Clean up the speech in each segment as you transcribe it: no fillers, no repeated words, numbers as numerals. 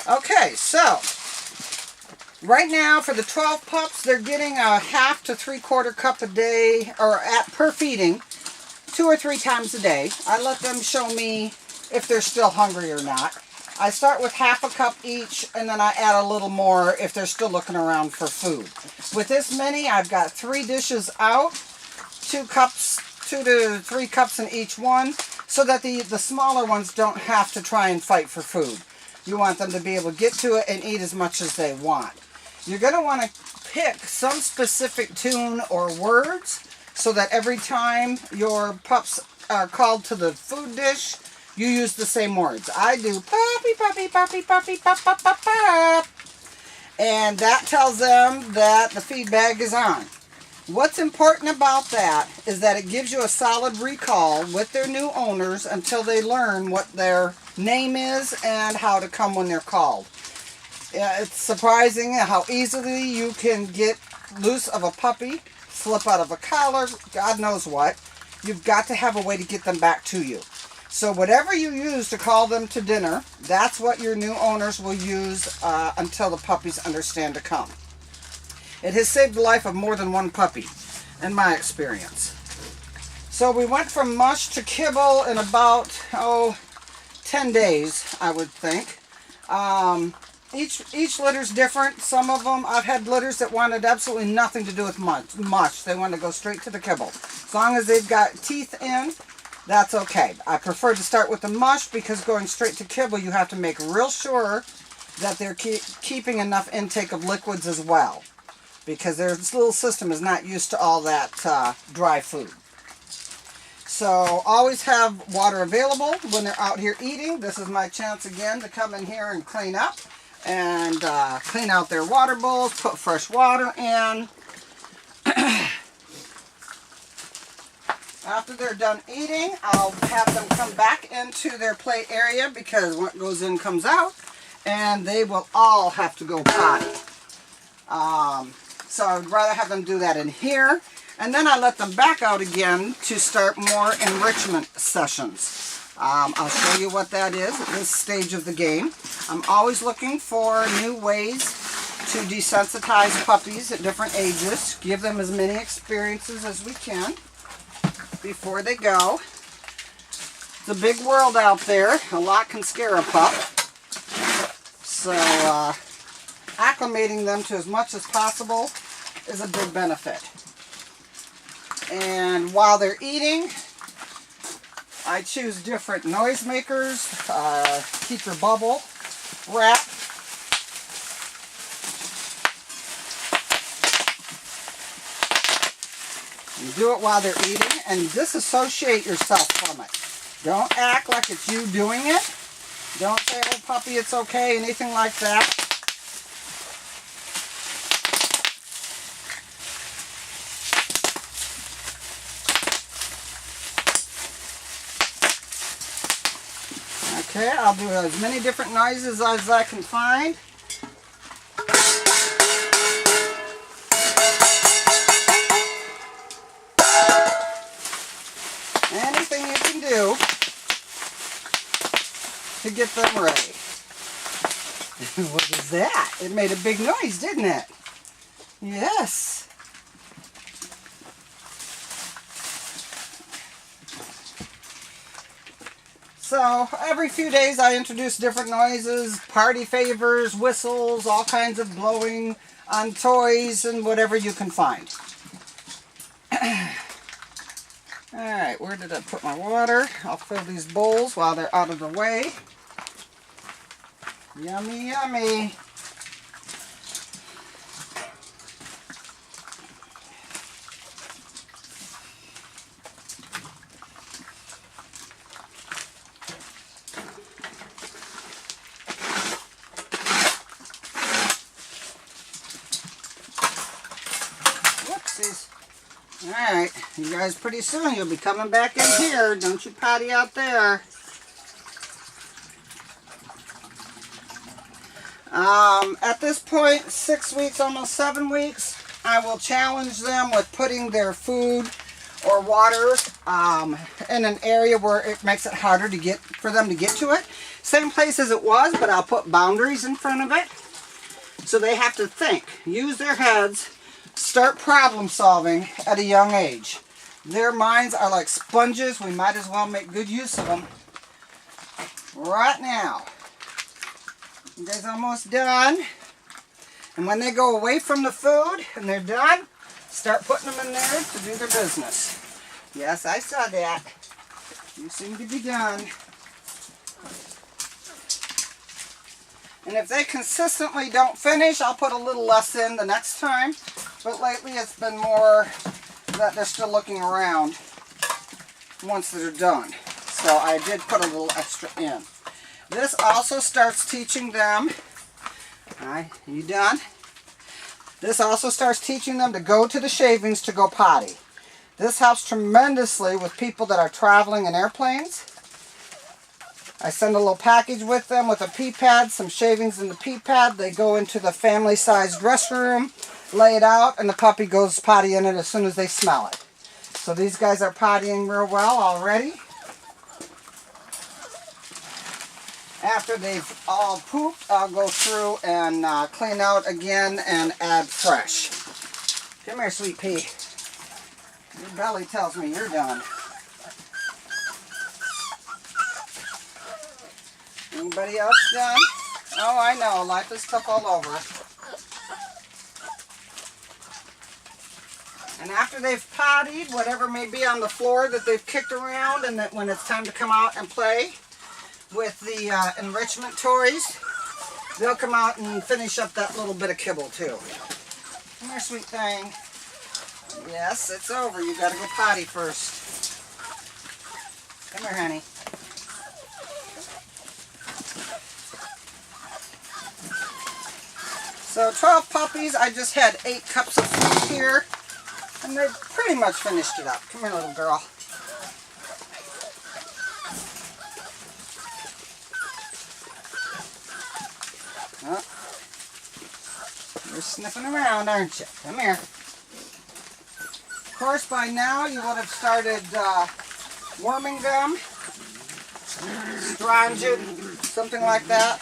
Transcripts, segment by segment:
Okay, so right now for the 12 pups, they're getting a half to 3/4 cup a day, or per feeding, 2 or 3 times a day. I let them show me if they're still hungry or not. I start with half a cup each, and then I add a little more if they're still looking around for food. With this many, I've got 3 dishes out, 2 to 3 cups in each one, so that the smaller ones don't have to try and fight for food. You want them to be able to get to it and eat as much as they want. You're going to want to pick some specific tune or words so that every time your pups are called to the food dish, you use the same words. I do puppy, puppy, puppy, puppy, pop, pop, pop, pop. And that tells them that the feed bag is on. What's important about that is that it gives you a solid recall with their new owners until they learn what their name is and how to come when they're called. It's surprising how easily you can get loose of a puppy, slip out of a collar, God knows what. You've got to have a way to get them back to you. So whatever you use to call them to dinner, that's what your new owners will use until the puppies understand to come. It has saved the life of more than one puppy, in my experience. So we went from mush to kibble in about, 10 days, I would think. Each litter's different. Some of them, I've had litters that wanted absolutely nothing to do with mush. They want to go straight to the kibble. As long as they've got teeth in, that's okay. I prefer to start with the mush because going straight to kibble, you have to make real sure that they're keeping enough intake of liquids as well, because their little system is not used to all that dry food. So always have water available when they're out here eating. This is my chance again to come in here and clean up and clean out their water bowls, put fresh water in. After they're done eating, I'll have them come back into their play area because what goes in comes out, and they will all have to go potty. So I would rather have them do that in here, and then I let them back out again to start more enrichment sessions. I'll show you what that is at this stage of the game. I'm always looking for new ways to desensitize puppies at different ages, give them as many experiences as we can before they go. It's a big world out there. A lot can scare a pup. So acclimating them to as much as possible is a big benefit. And while they're eating, I choose different noisemakers. Keep your bubble wrap. You do it while they're eating and disassociate yourself from it. Don't act like it's you doing it. Don't say, oh puppy, it's okay, anything like that. Okay, I'll do as many different noises as I can find. Anything you can do to get them ready. What is that? It made a big noise, didn't it? Yes. So every few days I introduce different noises, party favors, whistles, all kinds of blowing on toys and whatever you can find. Alright, where did I put my water? I'll fill these bowls while they're out of the way. Yummy, yummy. Whoopsies. Alright, you guys, pretty soon you'll be coming back in here. Don't you potty out there. At this point, 6 weeks, almost 7 weeks, I will challenge them with putting their food or water in an area where it makes it harder to get for them to get to it. same place as it was, but I'll put boundaries in front of it. So they have to think, use their heads, start problem solving at a young age. Their minds are like sponges. We might as well make good use of them right now. You guys almost done? And when they go away from the food and they're done, start putting them in there to do their business. Yes, I saw that. You seem to be done. And if they consistently don't finish, I'll put a little less in the next time. But lately it's been more that they're still looking around once they're done. So I did put a little extra in. This also starts teaching them, alright, you done? This also starts teaching them to go to the shavings to go potty. This helps tremendously with people that are traveling in airplanes. I send a little package with them with a pee pad, some shavings in the pee pad. They go into the family-sized restroom, lay it out, and the puppy goes potty in it as soon as they smell it. So these guys are pottying real well already. After they've all pooped, I'll go through and clean out again and add fresh. Come here, sweet pea. Your belly tells me you're done. Anybody else done? Oh, I know. Life is tough all over. And after they've pottied, whatever may be on the floor that they've kicked around, and that when it's time to come out and play with the enrichment toys, they'll come out and finish up that little bit of kibble too. Come here, sweet thing. Yes, it's over. You gotta go potty first. Come here, honey. So 12 puppies. I just had 8 cups of food here, and they pretty much finished it up. Come here, little girl. Oh, you're sniffing around, aren't you? Come here. Of course, by now you would have started worming them, strongyne, something like that.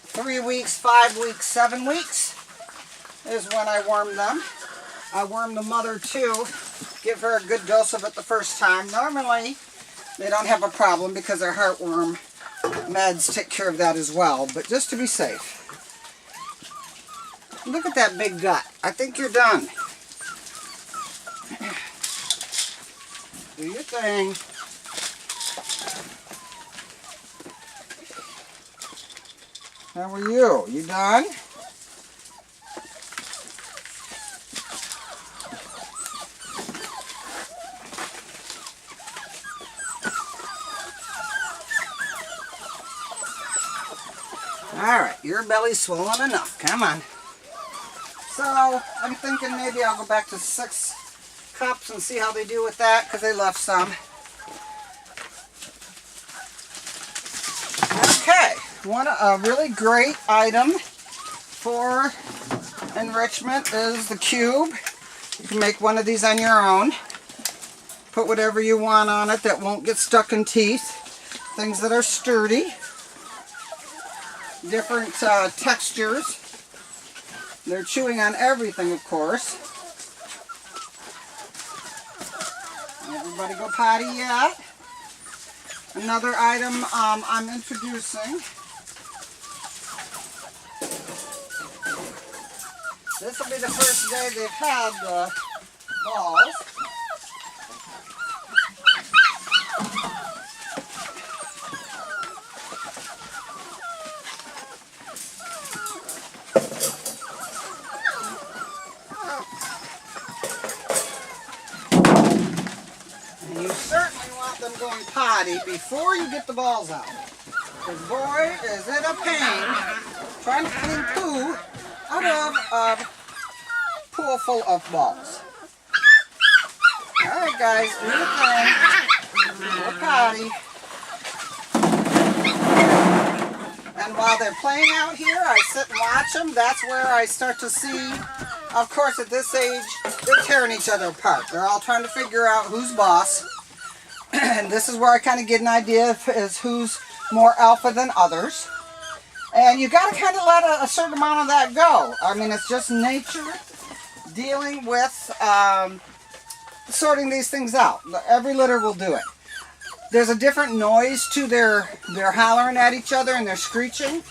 3 weeks, 5 weeks, 7 weeks is when I worm them. I worm the mother too, give her a good dose of it the first time. Normally, they don't have a problem because their heartworm meds take care of that as well, but just to be safe. Look at that big gut. I think you're done. Do your thing. How are you? You done? Alright, your belly's swollen enough. Come on. So, I'm thinking maybe I'll go back to 6 cups and see how they do with that, because they left some. Okay, a really great item for enrichment is the cube. You can make one of these on your own. Put whatever you want on it that won't get stuck in teeth. Things that are sturdy. Different textures. They're chewing on everything, of course. Everybody go potty yet? Another item I'm introducing. This will be the first day they've had the balls. And you certainly want them going potty before you get the balls out. Because boy, is it a pain trying to clean poo out of a pool full of balls. Alright guys, do the thing. Go potty. And while they're playing out here, I sit and watch them. That's where I start to see, of course at this age, they're tearing each other apart. They're all trying to figure out who's boss. And this is where I kind of get an idea of is who's more alpha than others. And you got to kind of let a certain amount of that go. I mean, it's just nature dealing with sorting these things out. Every litter will do it. There's a different noise to their hollering at each other and their screeching,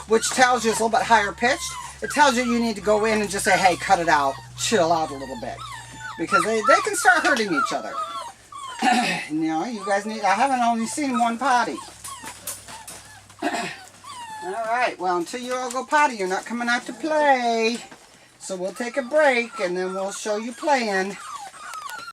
which tells you it's a little bit higher pitched. It tells you need to go in and just say, hey, cut it out, chill out a little bit. Because they can start hurting each other. You know, you guys need, I haven't only seen one potty. Alright, well, until you all go potty, you're not coming out to play. So we'll take a break and then we'll show you playing.